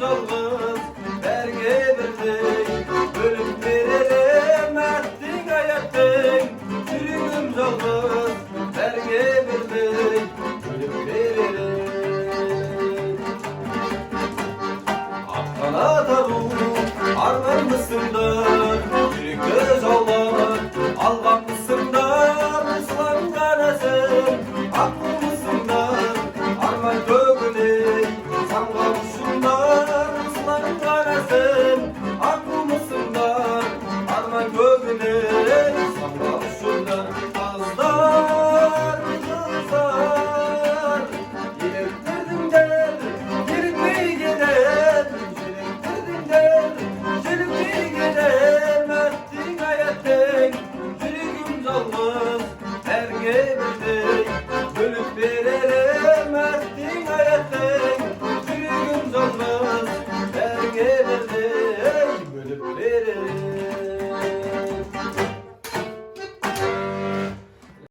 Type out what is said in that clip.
yalğız berge birlik ölüp verelim ettin ayettin yürüyüm yalğız berge birlik ölüp verelim Akkana tabu arlar mısındır yürü göz